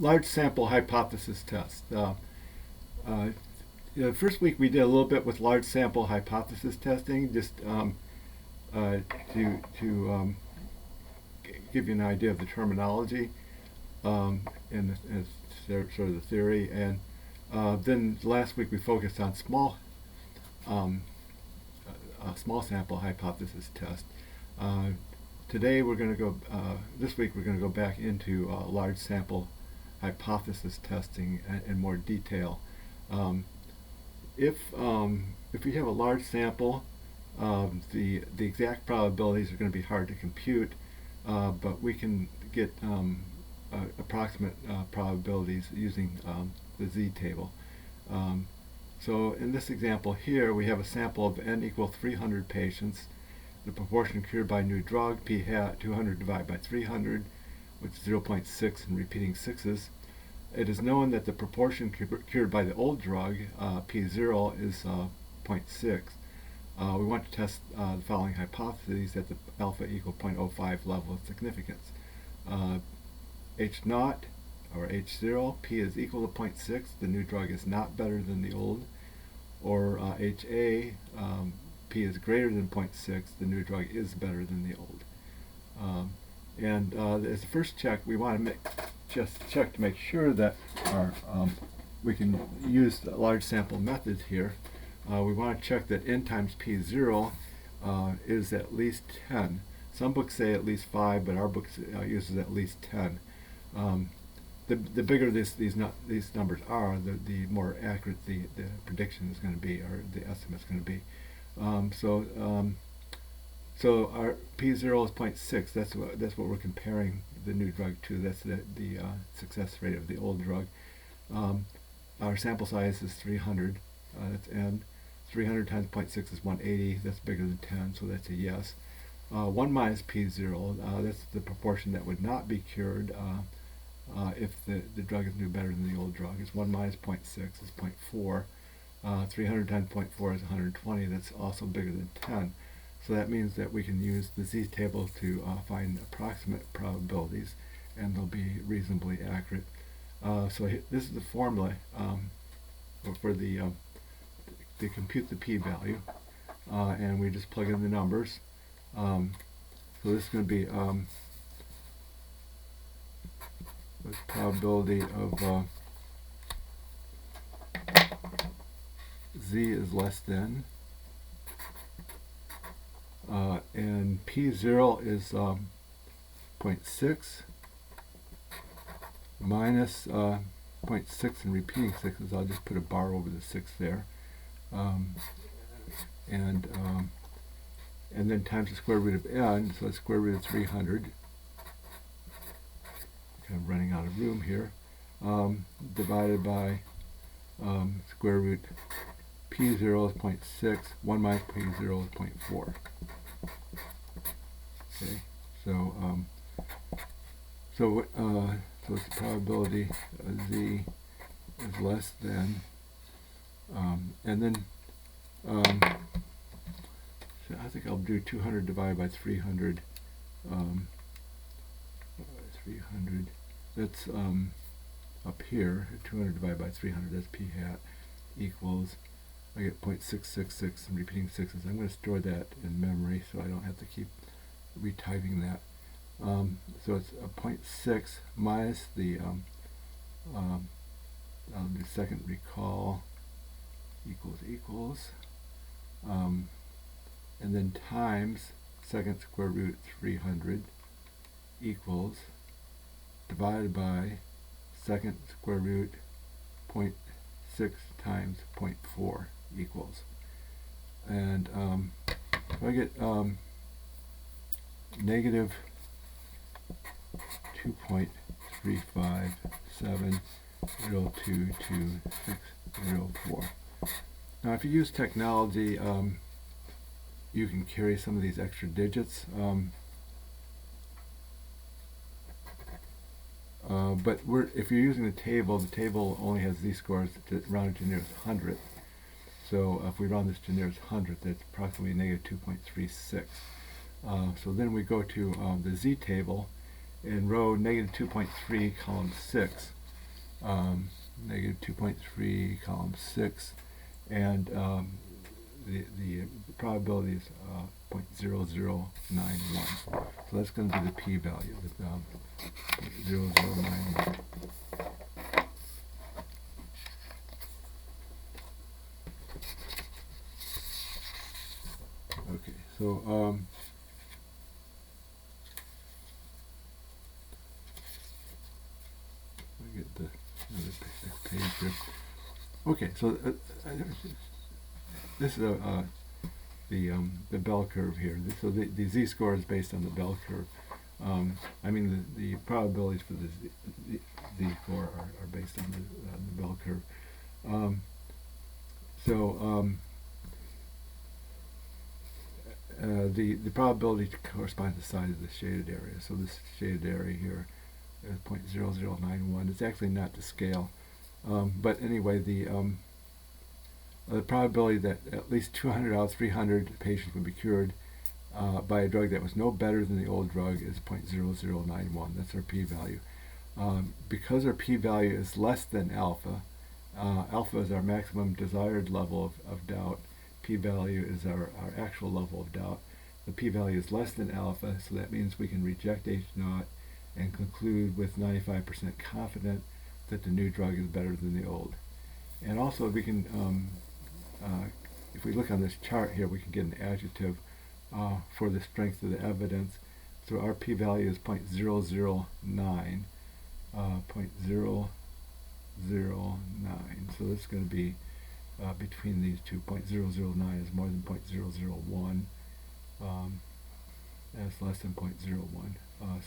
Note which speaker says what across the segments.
Speaker 1: Large sample hypothesis test. First week we did a little bit with large sample hypothesis testing, just uh, to give you an idea of the terminology and sort of the theory. And then last week we focused on um, small sample hypothesis test. Today we're going to go. This week we're going to go back into large sample hypothesis testing in more detail. Um, if you have a large sample, the exact probabilities are going to be hard to compute, but we can get approximate probabilities using the z-table. Um, so in this example here, we have a sample of n equal 300 patients. The proportion cured by new drug, p hat 200 divided by 300, which is 0.6 and repeating sixes. It is known that the proportion cured by the old drug, p0, is 0.6. We want to test the following hypotheses at the alpha equal 0.05 level of significance. H0 or H0, p is equal to 0.6, the new drug is not better than the old. Or HA, p is greater than 0.6, the new drug is better than the old. And as the first check, we want to just check to make sure that we can use the large sample methods here. We want to check that n times p0 is at least 10. Some books say at least 5, but our book uses at least 10. The bigger these numbers are, the more accurate the prediction is going to be, or the estimate is going to be. So our p0 is 0.6. That's what we're comparing the new drug to. That's the success rate of the old drug. Our sample size is 300. That's n. 300 times 0.6 is 180. That's bigger than 10, so that's a yes. 1 minus p0. That's the proportion that would not be cured if the drug is new better than the old drug. Is 1 minus 0.6 is 0.4. 300 times 0.4 is 120. That's also bigger than 10. So that means that we can use the z-table to find approximate probabilities, and they'll be reasonably accurate. So this is the formula for to compute the p-value, and we just plug in the numbers. So this is going to be the probability of z is less than, and p0 is 0.6 minus 0.6 and repeating sixes. I'll just put a bar over the 6 there, and then times the square root of n, so it's square root of 300. Kind of running out of room here. Divided by square root p0 is 0.6, 1 minus p0 is 0.4. Okay, so it's the probability z is less than, and then so I think I'll do 200 divided by 300. 300. That's up here. 200 divided by 300. That's p hat equals. I get 0.666 and repeating sixes. I'm going to store that in memory so I don't have to keep retyping that. So it's a 0.6 minus the second recall equals, and then times second square root 300 equals divided by second square root 0.6 times 0.4 equals, and so I get negative 2.357022604. Now if you use technology, you can carry some of these extra digits, but if you're using the table only has these scores rounded to nearest hundredth. So if we round this to nearest hundredth, that's approximately negative 2.36. So then we go to the z-table, in row negative 2.3, column 6. negative 2.3, column 6, and the probability is 0.0091. So that's going to be the p-value, 0.0091. Okay, so let me get the next page here. Okay, so this is the bell curve here. So the z-score is based on the bell curve. I mean the probabilities for the z-score are based on the bell curve. The probability corresponds to the size of the shaded area. So this shaded area here is 0.0091. It's actually not to scale. But anyway, the probability that at least 200 out of 300 patients would be cured by a drug that was no better than the old drug is 0.0091. That's our p-value. Because our p-value is less than alpha, alpha is our maximum desired level of doubt, p-value is our actual level of doubt. The p-value is less than alpha, so that means we can reject H0 and conclude with 95% confident that the new drug is better than the old. And also we can, if we look on this chart here, we can get an adjective for the strength of the evidence. So our p-value is 0.009, 0.009. So this is going to be between these two. 0.009 is more than 0.001. That's less than 0.01.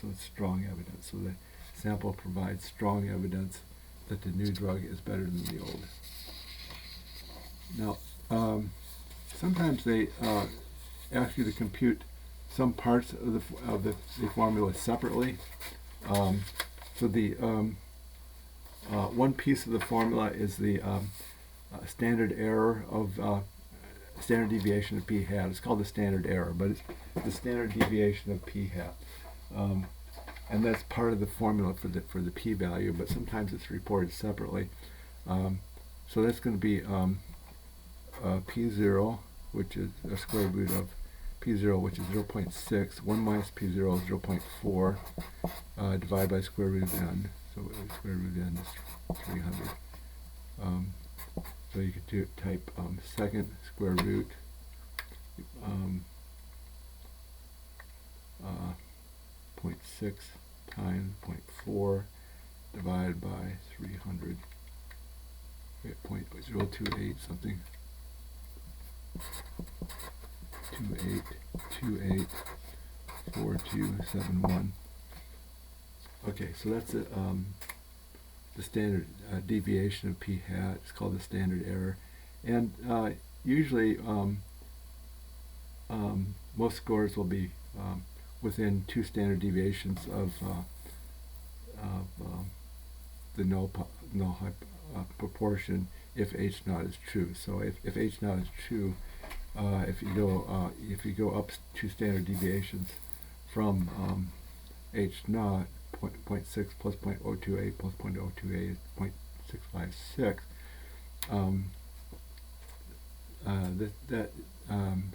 Speaker 1: So it's strong evidence. So the sample provides strong evidence that the new drug is better than the old. Now, sometimes they ask you to compute some parts of the formula separately. So the one piece of the formula is the standard error of standard deviation of p hat. It's called the standard error, but it's the standard deviation of p hat. And that's part of the formula for the p-value, but sometimes it's reported separately. So that's going to be p0, which is a square root of p0, which is 0.6. 1 minus p0 is 0.4 divided by square root of n. So square root of n is 300. So you could type second square root 0.6 times 0.4 divided by 300. 0.028 something. 28284271. Okay, so that's the standard deviation of p hat. It's called the standard error, and usually most scores will be within 2 standard deviations of the null proportion if H0 is true. So if H0 is true, if you go up 2 standard deviations from H0, 0.6 plus 0.028 plus 0.028 is 0.656.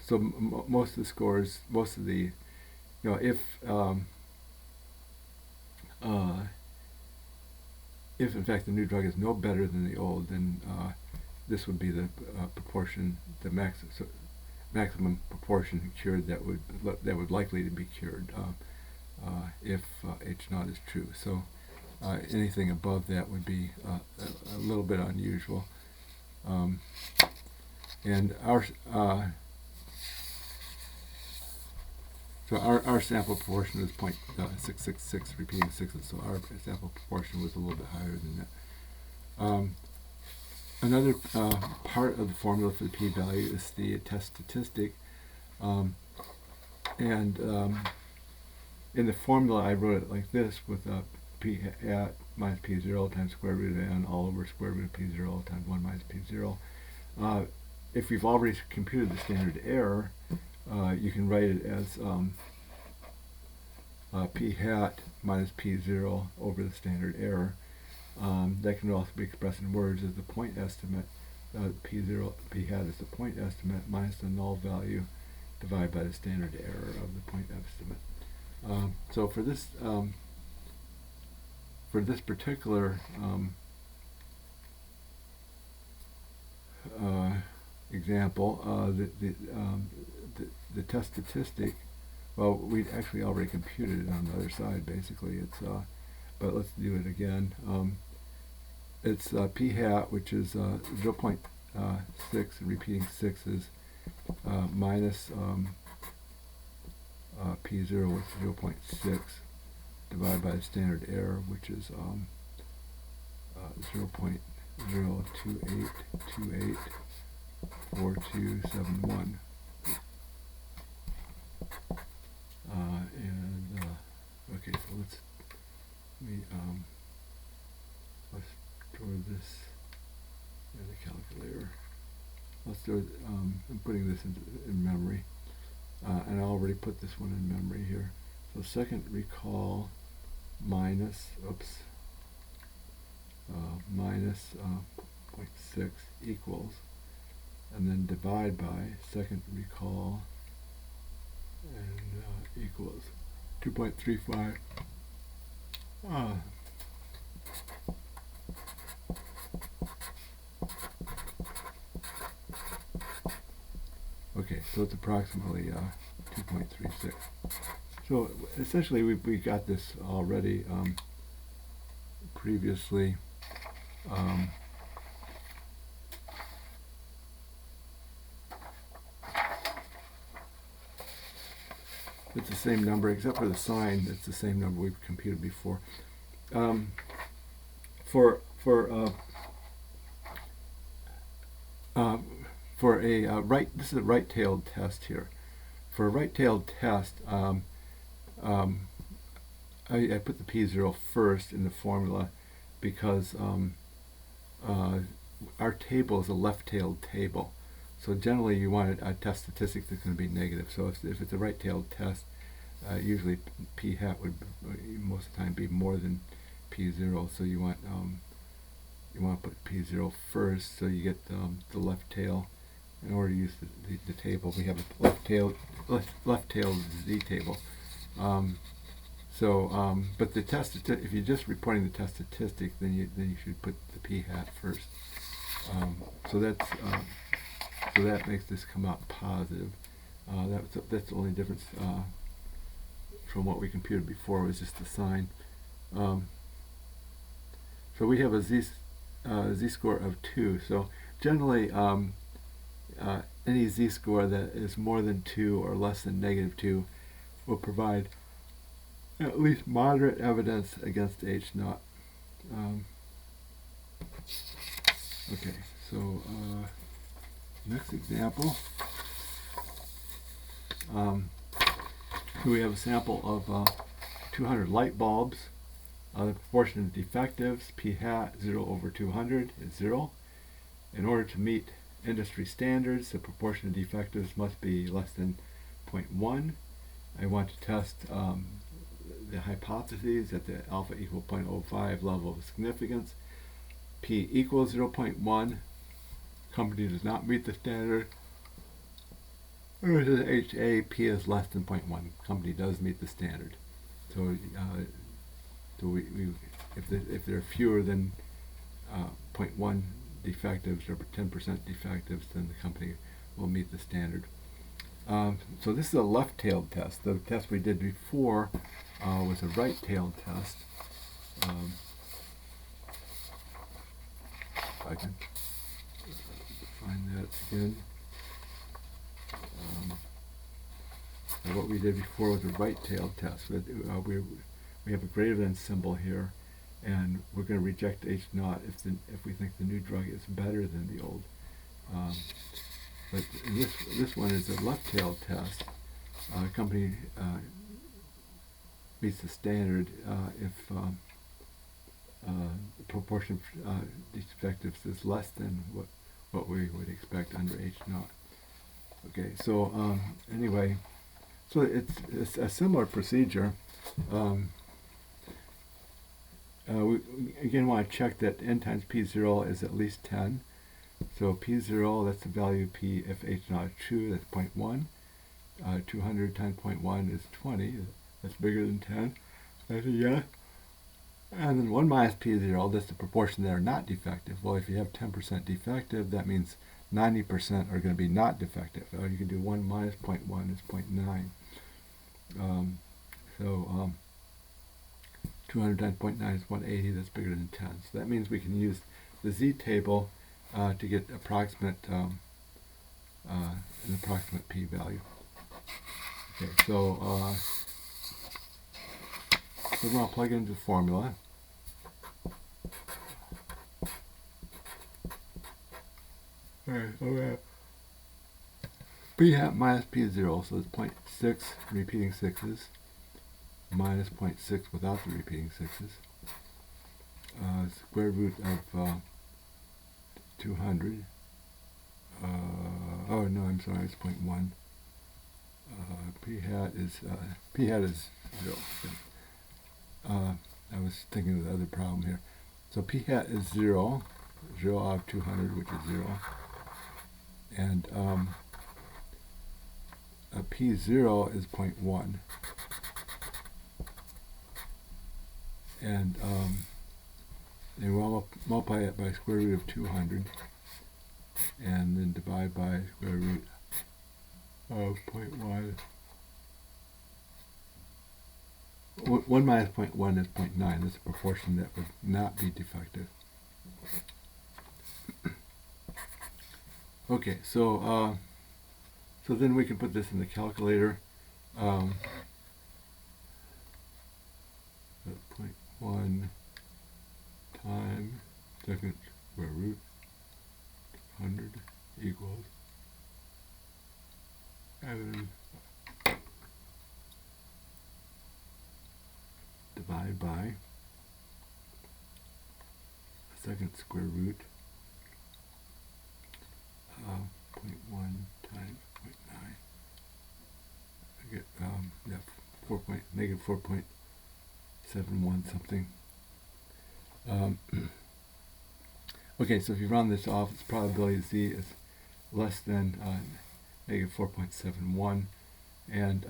Speaker 1: So most of the scores, most of the, if in fact the new drug is no better than the old, then this would be the proportion, the maximum proportion cured that would likely to be cured if H0 is true. So anything above that would be a little bit unusual. And our sample proportion is 0.666, repeating sixes, so our sample proportion was a little bit higher than that. Another part of the formula for the p-value is the test statistic. In the formula I wrote it like this, with p hat minus p0 times square root of n all over square root of p0 times 1 minus p0. If we've already computed the standard error, you can write it as p hat minus p0 over the standard error. that can also be expressed in words as the point estimate. P0, p hat is the point estimate minus the null value divided by the standard error of the point estimate. So for this particular example, the test statistic, well, we actually already computed it on the other side. Basically, it's but let's do it again. It's p hat, which is 0.6, and repeating 6 is minus p0 with 0.6 divided by the standard error, which is 0.028284271. Okay, so let's store this in the calculator. Let's do it. I'm putting this in memory, and I already put this one in memory here. So second recall minus minus 0.6 equals, and then divide by second recall, and equals 2.35. Okay, so it's approximately 2.36. So essentially we got this already previously. It's the same number, except for the sign. It's the same number we've computed before. This is a right-tailed test here. For a right-tailed test, I put the P0 first in the formula because our table is a left-tailed table. So generally you want a test statistic that's going to be negative. So if it's a right-tailed test, usually p hat would most of the time be more than p0. So you want to put p0 first, so you get the left tail. In order to use the table, we have a left-tailed z table. But the test, if you're just reporting the test statistic, then you should put the p hat first. So that makes this come out positive. That's the only difference from what we computed before, was just the sign. So we have a z-score of 2. So generally, any z-score that is more than 2 or less than -2 will provide at least moderate evidence against H0. Okay, so next example. We have a sample of 200 light bulbs. The proportion of defectives, p hat 0/200 is 0. In order to meet industry standards, the proportion of defectives must be less than 0.1. I want to test the hypotheses at the alpha equal 0.05 level of significance. P equals 0.1. Company does not meet the standard. HA, P is less than 0.1. Company does meet the standard. So, if there are fewer than 0.1 defectives or 10% defectives, then the company will meet the standard. So this is a left-tailed test. The test we did before was a right-tailed test. If I can find that again. What we did before was a right-tailed test. We have a greater than symbol here, and we're going to reject H0 if we think the new drug is better than the old. But this one is a left-tailed test. Company meets the standard if the proportion of defectives is less than what we would expect under H0. Okay, so anyway, so it's a similar procedure. we again want to check that n times p0 is at least 10. So p0, that's the value of p if h not true, that's 0.1. 200 times 0.1 is 20, that's bigger than 10. That's a yes. And then 1 minus p0, that's the proportion that are not defective. Well, if you have 10% defective, that means 90% are going to be not defective. You can do 1 minus 0.1 is 0.9. 200 times 0.9 is 180, that's bigger than 10. So that means we can use the z table to get an approximate p-value. Okay, so we're going to plug it into the formula. Alright, so p hat minus p0, so it's 0.6 repeating sixes minus 0.6 without the repeating sixes. Square root of 200. Oh no, I'm sorry, it's 0.1. P hat is 0. I was thinking of the other problem here. So p hat is 0, 0 out of 200, which is 0. And p0 is 0.1. And then we'll multiply it by square root of 200, and then divide by square root of 0.1. 1 minus 0.1 is 0.9. That's a proportion that would not be defective. Okay, so then we can put this in the calculator. 0.1 times second square root 100 equals, and divide by second square root 0.1 times 0.9. I get negative 4.71 something. Okay, so if you round this off, its probability z is less than negative 4.71, and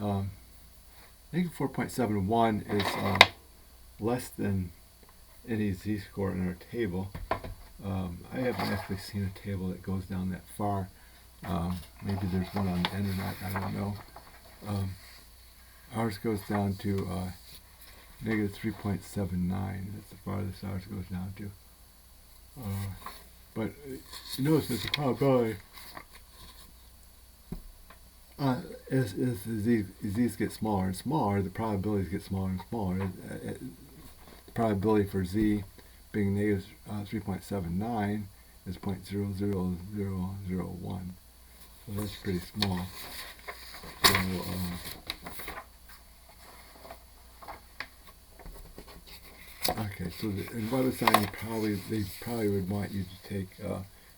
Speaker 1: negative 4.71 is less than any z-score in our table. I haven't actually seen a table that goes down that far. Maybe there's one on the internet, I don't know. Ours goes down to negative 3.79. That's the farthest ours goes down to. But you notice there's a probability as z's get smaller and smaller, the probabilities get smaller and smaller. The probability for z being negative 3.79 is 0.00001. So that's pretty small. So, okay, so in by the sign, they probably would want you to take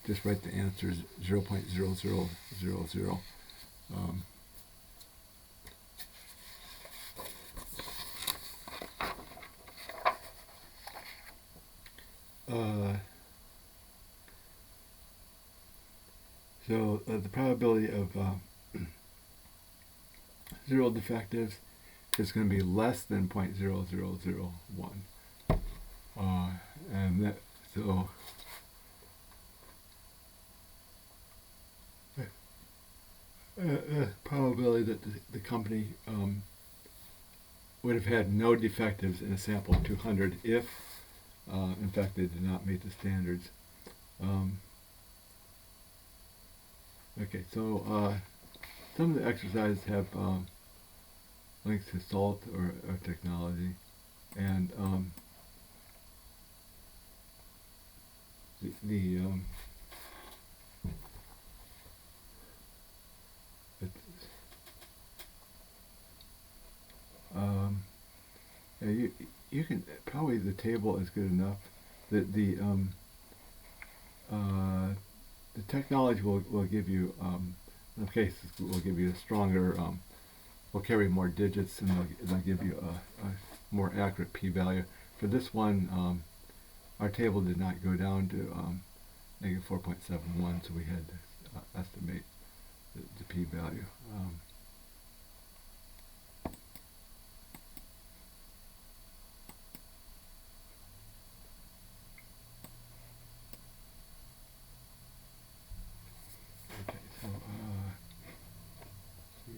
Speaker 1: just write the answer 0.0000. So the probability of 0 defectives is going to be less than 0.0001. And that, so probability that the company would have had no defectives in a sample of 200 if, in fact, they did not meet the standards. Okay, so some of the exercises have links to SALT or technology, and yeah, you can probably, the table is good enough. The technology will give you in some cases will give you a stronger will carry more digits, and they'll give you a more accurate p-value. for this one, our table did not go down to negative 4.71, so we had to estimate the p-value. Okay, so see.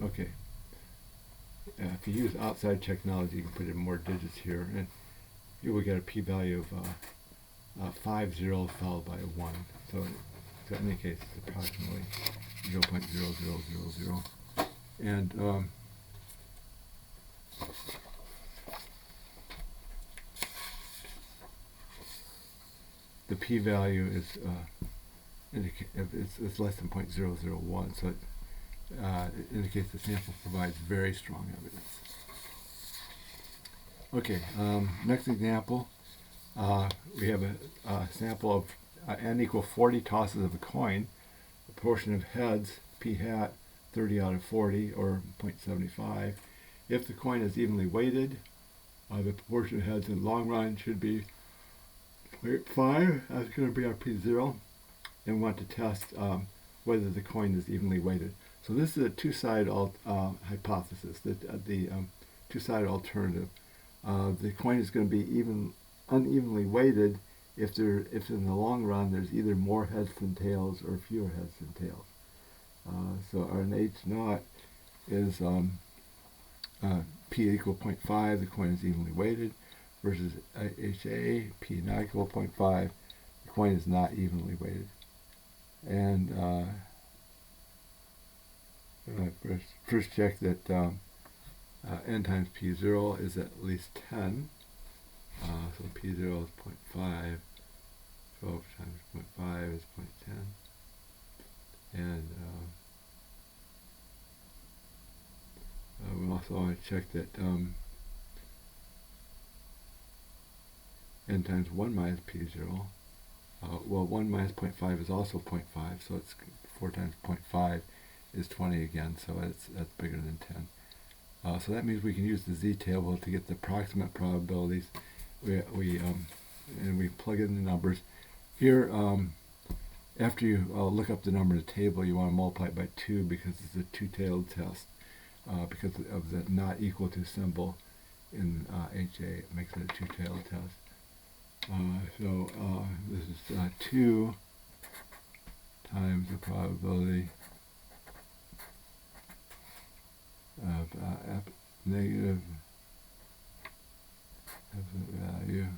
Speaker 1: Okay. If you use outside technology, you can put in more digits here, and here we get a p-value of 5 zeros followed by a 1. So in any case, it's approximately 0.0000. And the p-value is it's less than 0.001, so it indicates the sample provides very strong evidence. Okay, next example, we have a sample of n equal 40 tosses of a coin. The proportion of heads, p hat, 30 out of 40, or 0.75. If the coin is evenly weighted, the proportion of heads in the long run should be 0.5. That's going to be our p0. And we want to test whether the coin is evenly weighted. So this is a two-sided hypothesis, the two-sided alternative. The coin is going to be unevenly weighted if in the long run there's either more heads than tails or fewer heads than tails. So our H naught is P equal 0.5, the coin is evenly weighted, versus HA, P not equal 0.5, the coin is not evenly weighted. And first check that n times p0 is at least 10. So p0 is 0.5. 12 times 0.5 is 0.10. And we also want to check that n times 1 minus p0. Well, 1 minus 0.5 is also 0.5, so it's 4 times 0.5 is 20 again, so that's bigger than 10. So that means we can use the z-table to get the approximate probabilities. And we plug in the numbers. Here, after you look up the number in the table, you want to multiply it by 2 because it's a two-tailed test. Because of the not equal to symbol in HA, it makes it a two-tailed test. So this is 2 times the probability of negative absolute value,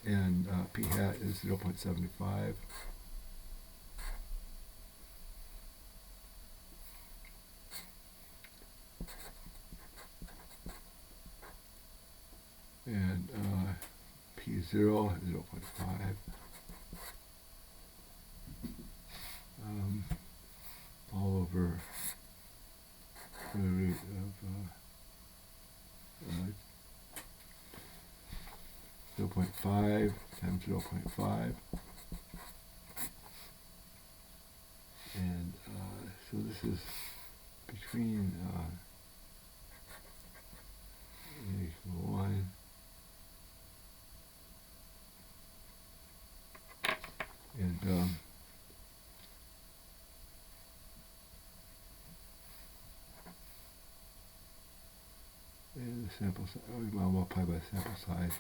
Speaker 1: and p hat is 0.75. And p0 is 0.5. All over the root of 0.5 times 0.5. And so this is between equal 1 and the sample size, we multiply by the sample size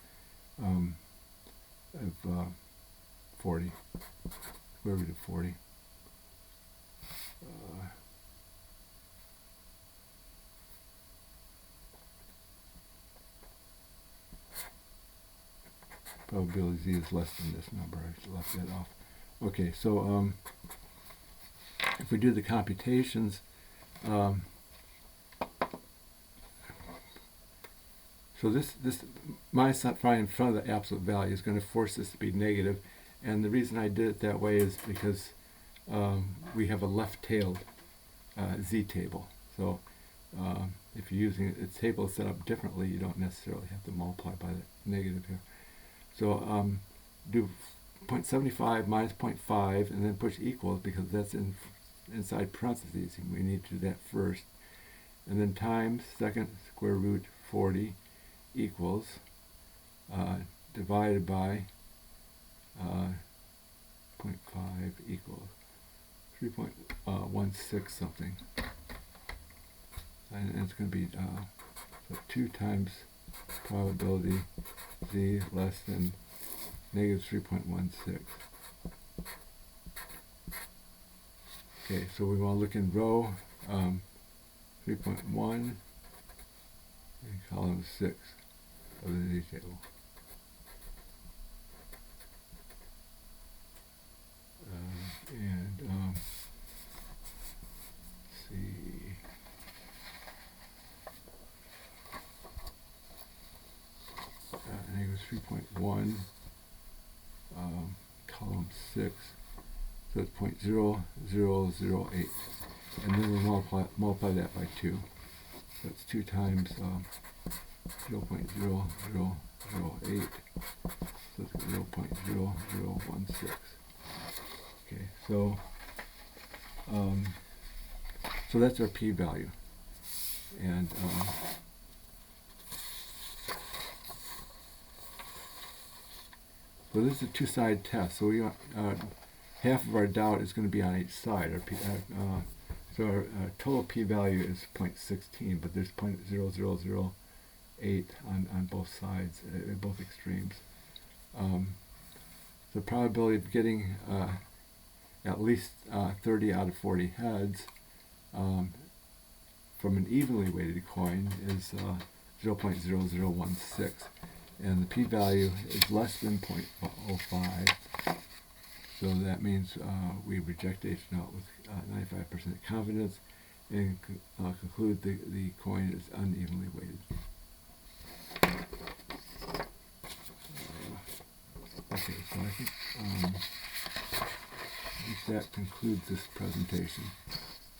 Speaker 1: of 40, square root of 40. Probability z is less than this number. I left that off. Okay, so if we do the computations, so this minus sign in front of the absolute value is going to force this to be negative, and the reason I did it that way is because we have a left-tailed z-table. So if you're using a table set up differently, you don't necessarily have to multiply by the negative here. So do 0.75 minus 0.5 and then push equals because that's inside parentheses. We need to do that first. And then times second square root 40 equals divided by 0.5 equals 3.16 something. And it's going to be so 2 times probability z less than negative 3.16. Okay, so we want to look in row 3.1 and column 6 of the Z table. Let's see. Negative 3.1, column 6, so it's 0.0008, and then we multiply that by 2, so it's 2 times 0.0008, so it's 0.0016. Okay, so so that's our p-value, and so this is a two-side test. So we half of our doubt is going to be on each side. So our total p-value is 0.16, but there's 0.0008 on both sides, at both extremes. The probability of getting at least 30 out of 40 heads from an evenly weighted coin is 0.0016. And the p-value is less than 0.05, so that means we reject H naught with 95% confidence and conclude the coin is unevenly weighted. Okay, so I think that concludes this presentation.